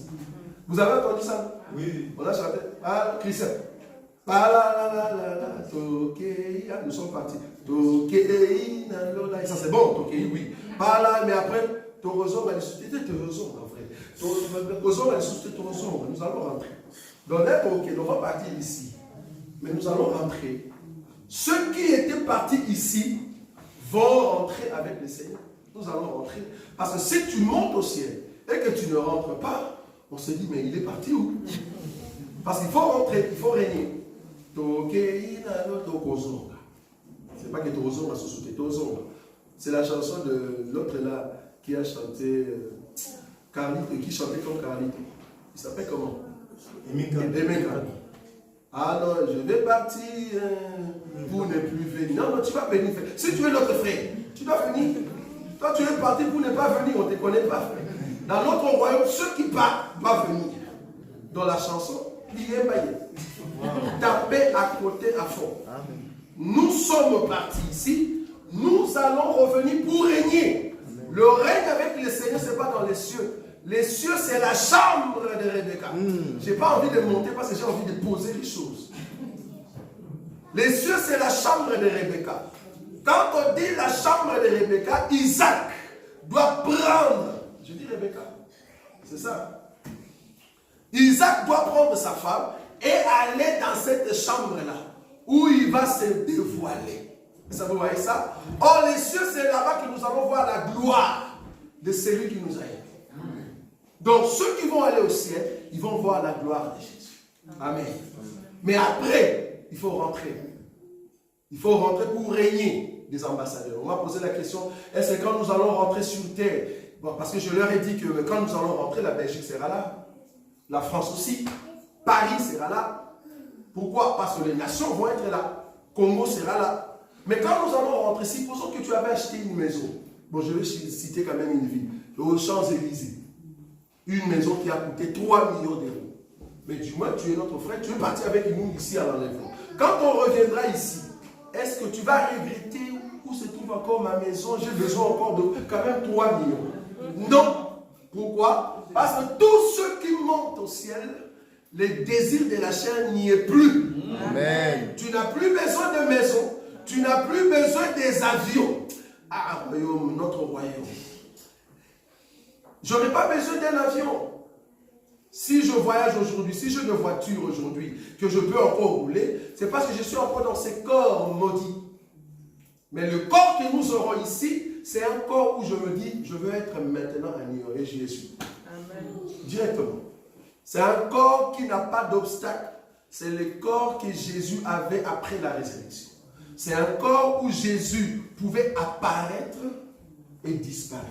Vous avez entendu ça? Oui. On a chanté, ah Christian. Nous sommes partis. Ça c'est bon, Tokei, oui. Mais après, Torozon va discuter Torozon, en vrai. Torozon va discuter Torozon, nous allons rentrer. Donc là, ok, on va partir ici. Mais nous allons rentrer. Ceux qui étaient partis ici vont rentrer avec le Seigneur. Nous allons rentrer. Parce que si tu montes au ciel et que tu ne rentres pas, on se dit, mais il est parti où? Parce qu'il faut rentrer, il faut régner. C'est pas que Torozon va se sauter, Torozon. C'est la chanson de l'autre là qui a chanté Carlito, qui chantait comme Carlito. Il s'appelle comment? Emeka. Ah non, je vais partir, vous ne plus venir. Non, tu vas venir. Si tu es notre frère, tu dois venir. Toi, tu es parti pour ne pas venir, on ne te connaît pas. Dans notre royaume, ceux qui partent doivent venir. Dans la chanson, Taper à côté à fond. Amen. Nous sommes partis ici. Nous allons revenir pour régner. Amen. Le règne avec le Seigneur, ce n'est pas dans les cieux. Les cieux, c'est la chambre de Rebecca. Je n'ai pas envie de monter parce que j'ai envie de poser les choses. Les cieux, c'est la chambre de Rebecca. Quand on dit la chambre de Rebecca, Isaac doit prendre, je dis Rebecca, c'est ça. Isaac doit prendre sa femme et aller dans cette chambre-là, où il va se dévoiler. Ça, vous voyez ça? Or, les cieux, c'est là-bas que nous allons voir la gloire de celui qui nous a aimés. Donc, ceux qui vont aller au ciel, ils vont voir la gloire de Jésus. Amen. Mais après, il faut rentrer. Il faut rentrer pour régner des ambassadeurs. On m'a posé la question, est-ce que quand nous allons rentrer sur terre, bon, parce que je leur ai dit que quand nous allons rentrer, la Belgique sera là, la France aussi, Paris sera là. Pourquoi? Parce que les nations vont être là, Congo sera là. Mais quand nous allons rentrer, supposons que tu avais acheté une maison, bon, je vais citer quand même une ville, aux Champs-Élysées, une maison qui a coûté 3 millions d'euros. Mais du moins, tu es notre frère, tu es parti avec nous ici à l'enlèvement. Quand on reviendra ici, est-ce que tu vas regretter où se trouve encore ma maison? J'ai besoin encore de quand même 3 millions. Non. Pourquoi? Parce que tous ceux qui montent au ciel, les désirs de la chair n'y est plus. Amen. Tu n'as plus besoin de maison. Tu n'as plus besoin des avions. Ah, royaume, notre royaume. Je n'aurai pas besoin d'un avion. Si je voyage aujourd'hui, si j'ai une voiture aujourd'hui, que je peux encore rouler, c'est parce que je suis encore dans ces corps maudits. Mais le corps que nous aurons ici, c'est un corps où je me dis, je veux être maintenant à ignorer Jésus. Amen. Directement. C'est un corps qui n'a pas d'obstacle. C'est le corps que Jésus avait après la résurrection. C'est un corps où Jésus pouvait apparaître et disparaître.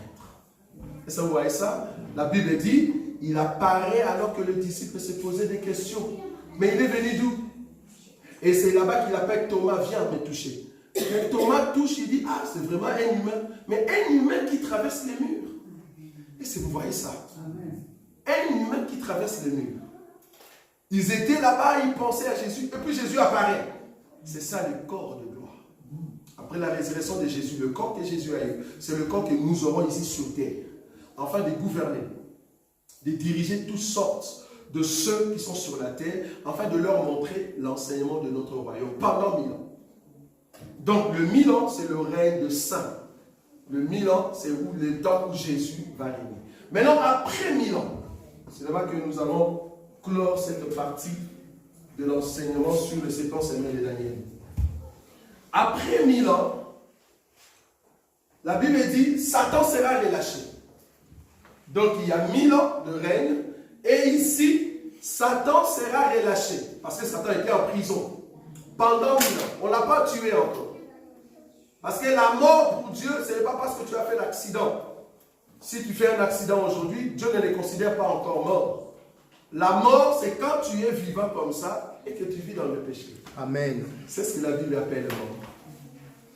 Et ça, vous voyez ça? La Bible dit, il apparaît alors que les disciples se posaient des questions. Mais il est venu d'où? Et c'est là-bas qu'il appelle Thomas, viens me toucher. Et Thomas touche, il dit, ah, c'est vraiment un humain. Mais un humain qui traverse les murs. Et c'est, vous voyez ça? Un humain qui traverse les murs. Ils étaient là-bas, ils pensaient à Jésus. Et puis Jésus apparaît. C'est ça le corps de gloire. Après la résurrection de Jésus, le corps que Jésus a eu, c'est le corps que nous aurons ici sur terre. Afin de gouverner, de diriger toutes sortes de ceux qui sont sur la terre, afin de leur montrer l'enseignement de notre royaume pendant 1000 ans. Donc le 1000 ans, c'est le règne de saint. Le 1000 ans, c'est le temps où Jésus va régner. Maintenant, après 1000 ans, c'est là-bas que nous allons clore cette partie de l'enseignement sur le 7e semaine de Daniel. Après 1000 ans, la Bible dit, Satan sera relâché. Donc il y a 1000 ans de règne, et ici, Satan sera relâché, parce que Satan était en prison pendant 1000 ans. On ne l'a pas tué encore. Parce que la mort pour Dieu, ce n'est pas parce que tu as fait l'accident. Si tu fais un accident aujourd'hui, Dieu ne les considère pas encore morts. La mort, c'est quand tu es vivant comme ça et que tu vis dans le péché. Amen. C'est ce que la Bible appelle mort.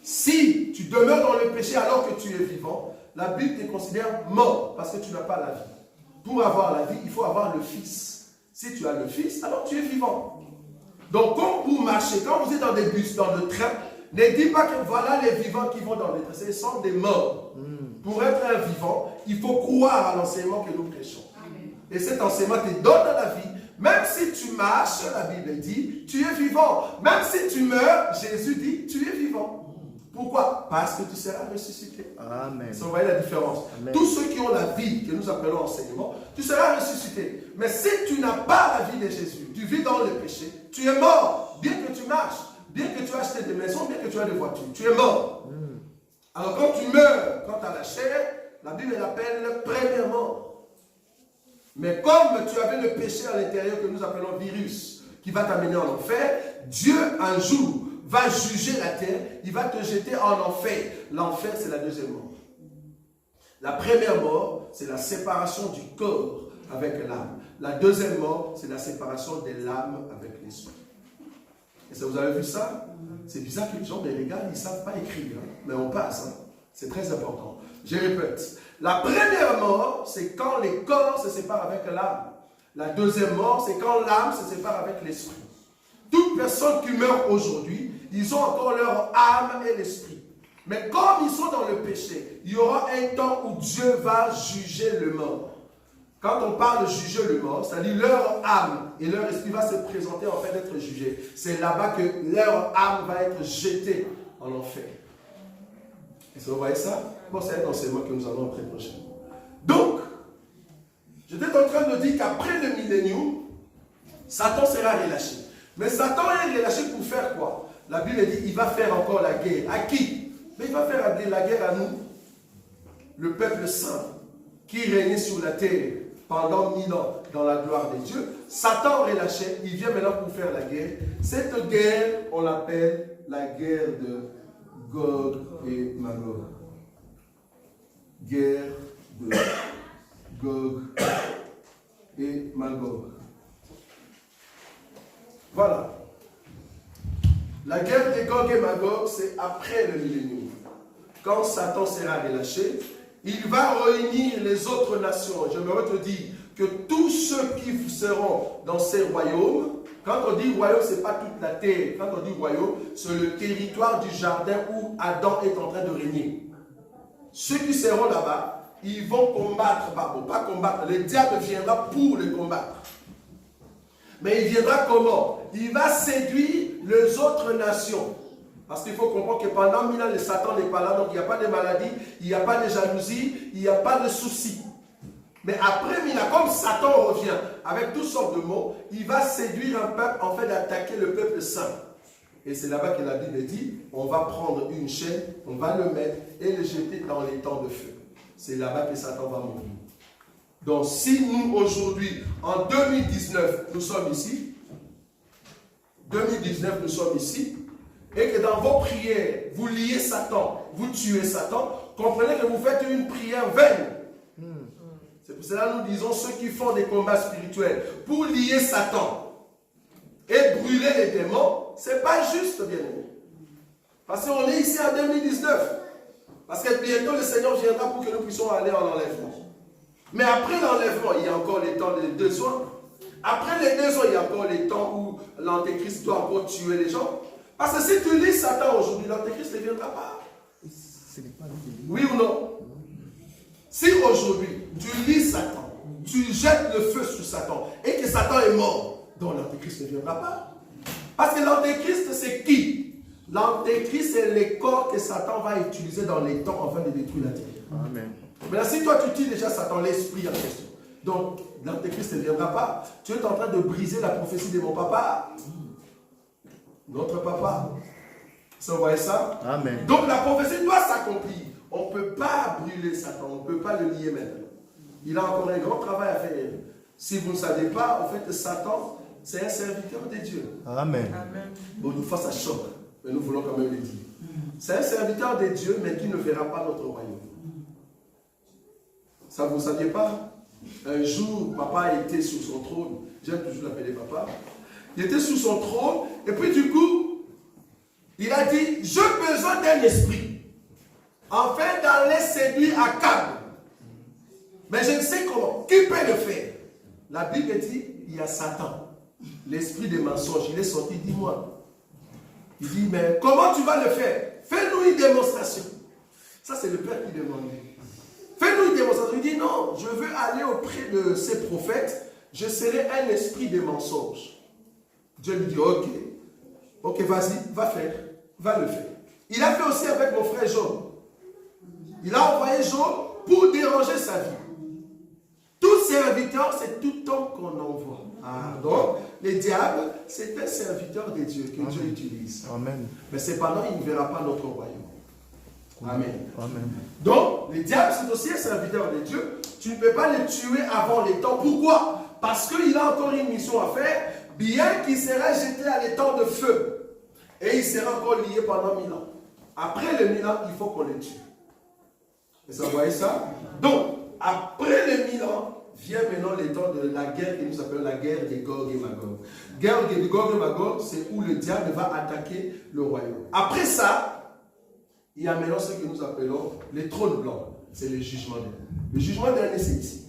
Si tu demeures dans le péché alors que tu es vivant, la Bible te considère mort parce que tu n'as pas la vie. Pour avoir la vie, il faut avoir le Fils. Si tu as le Fils, alors tu es vivant. Donc, quand vous marchez, quand vous êtes dans des bus, dans le train, ne dites pas que voilà les vivants qui vont dans les trains. Ce sont des morts. Pour être un vivant, il faut croire à l'enseignement que nous prêchons. Et cet enseignement te donne la vie. Même si tu marches, la Bible dit, tu es vivant. Même si tu meurs, Jésus dit, tu es vivant. Pourquoi? Parce que tu seras ressuscité. Amen. Vous voyez la différence. Amen. Tous ceux qui ont la vie que nous appelons enseignement, tu seras ressuscité. Mais si tu n'as pas la vie de Jésus, tu vis dans le péché, tu es mort. Bien que tu marches, bien que tu as acheté des maisons, bien que tu as des voitures, tu es mort. Alors quand tu meurs, quand tu as la chair, la Bible l'appelle première mort. Mais comme tu avais le péché à l'intérieur que nous appelons virus, qui va t'amener en enfer, Dieu un jour va juger la terre, il va te jeter en enfer. L'enfer, c'est la deuxième mort. La première mort, c'est la séparation du corps avec l'âme. La deuxième mort, c'est la séparation de l'âme avec l'esprit. Et ça, vous avez vu ça? C'est bizarre que les gens me regardent, ils ne savent pas écrire, hein? Mais on passe. Hein? C'est très important. Je répète. La première mort, c'est quand les corps se séparent avec l'âme. La deuxième mort, c'est quand l'âme se sépare avec l'esprit. Toute personne qui meurt aujourd'hui, ils ont encore leur âme et l'esprit. Mais comme ils sont dans le péché, il y aura un temps où Dieu va juger le mort. Quand on parle de juger le mort, c'est-à-dire leur âme et leur esprit va se présenter en fait d'être jugés. C'est là-bas que leur âme va être jetée en enfer. Est-ce que vous voyez ça? Bon, c'est un enseignement que nous allons après prochainement. Donc, j'étais en train de dire qu'après le millénium, Satan sera relâché. Mais Satan est relâché pour faire quoi? La Bible dit qu'il va faire encore la guerre. À qui? Mais il va faire la guerre à nous. Le peuple saint qui régnait sur la terre pendant 1000 ans dans la gloire de Dieu. Satan relâché, il vient maintenant pour faire la guerre. Cette guerre, on l'appelle la guerre de Gog et Magog. Guerre de Gog et Magog. Voilà. La guerre de Gog et Magog, c'est après le millénium. Quand Satan sera relâché, il va réunir les autres nations. J'aimerais te dire que tous ceux qui seront dans ces royaumes, quand on dit royaume, ce n'est pas toute la terre. Quand on dit royaume, c'est le territoire du jardin où Adam est en train de régner. Ceux qui seront là-bas, ils vont combattre, pas combattre, le diable viendra pour les combattre. Mais il viendra comment? Il va séduire les autres nations. Parce qu'il faut comprendre que pendant 1000 ans, le Satan n'est pas là, donc il n'y a pas de maladie, il n'y a pas de jalousie, il n'y a pas de soucis. Mais après 1000 ans, comme Satan revient avec toutes sortes de mots, il va séduire un peuple en fait d'attaquer le peuple saint. Et c'est là-bas que la Bible dit, on va prendre une chaîne, on va le mettre et le jeter dans les temps de feu. C'est là-bas que Satan va mourir. Donc si nous aujourd'hui, en 2019, nous sommes ici, 2019 nous sommes ici, et que dans vos prières, vous liez Satan, vous tuez Satan, comprenez que vous faites une prière vaine. C'est pour cela que nous disons ceux qui font des combats spirituels pour lier Satan et brûler les démons, ce n'est pas juste, bien aimé. Parce qu'on est ici en 2019. Parce que bientôt le Seigneur viendra pour que nous puissions aller en enlèvement. Mais après l'enlèvement, il y a encore les temps de 2 ans. Après les 2 ans, il y a encore les temps où l'Antéchrist doit encore tuer les gens. Parce que si tu lis Satan aujourd'hui, l'Antéchrist ne viendra pas. Oui ou non? Si aujourd'hui, tu lis Satan, tu jettes le feu sur Satan et que Satan est mort, donc l'Antéchrist ne viendra pas. Parce que l'Antéchrist, c'est qui? L'Antéchrist, c'est les corps que Satan va utiliser dans les temps afin de détruire la terre. Amen. Mais si toi, tu tues déjà Satan, l'esprit en question, donc l'Antéchrist ne viendra pas. Tu es en train de briser la prophétie de mon papa. Notre papa. Vous voyez ça? Amen. Donc la prophétie doit s'accomplir. On ne peut pas brûler Satan, on ne peut pas le lier maintenant. Il a encore un grand travail à faire. Si vous ne savez pas, en fait, Satan, c'est un serviteur de Dieu. Amen. Bon, nous faisons ça choc, mais nous voulons quand même le dire. C'est un serviteur de Dieu, mais qui ne verra pas notre royaume. Ça, vous ne saviez pas? Un jour, papa était sur son trône. J'aime toujours l'appeler papa. Il était sur son trône, et puis du coup, il a dit, j'ai besoin d'un esprit, afin d'aller séduire Akab. Mais je ne sais comment. Qui peut le faire? La Bible dit, il y a Satan, l'esprit des mensonges. Il est sorti, dis-moi. Il dit, mais comment tu vas le faire? Fais-nous une démonstration. Ça, c'est le Père qui demandait. Fais-nous une démonstration. Il dit, non, je veux aller auprès de ces prophètes. Je serai un esprit des mensonges. Dieu lui dit, ok. Ok, vas-y, va faire. Va le faire. Il a fait aussi avec mon frère Job. Il a envoyé Job pour déranger sa vie. Tout serviteur, c'est tout homme qu'on envoie. Donc, le diable, c'est un serviteur de Dieu que Dieu utilise. Amen. Mais cependant, il ne verra pas notre royaume. Amen. Amen. Donc, le diable, c'est aussi un serviteur de Dieu. Tu ne peux pas le tuer avant les temps. Pourquoi? Parce qu'il a encore une mission à faire, bien qu'il sera jeté à l'étang de feu. Et il sera encore lié pendant 1000 ans. Après les 1000 ans, il faut qu'on le tue. Et ça, vous voyez ça? Donc, après les 1000 ans, vient maintenant le temps de la guerre que nous appelons la guerre de Gog et Magog. Guerre de Gog et Magog, c'est où le diable va attaquer le royaume. Après ça, il y a maintenant ce que nous appelons les trônes blancs. C'est le jugement dernier. Le jugement dernier, c'est ici.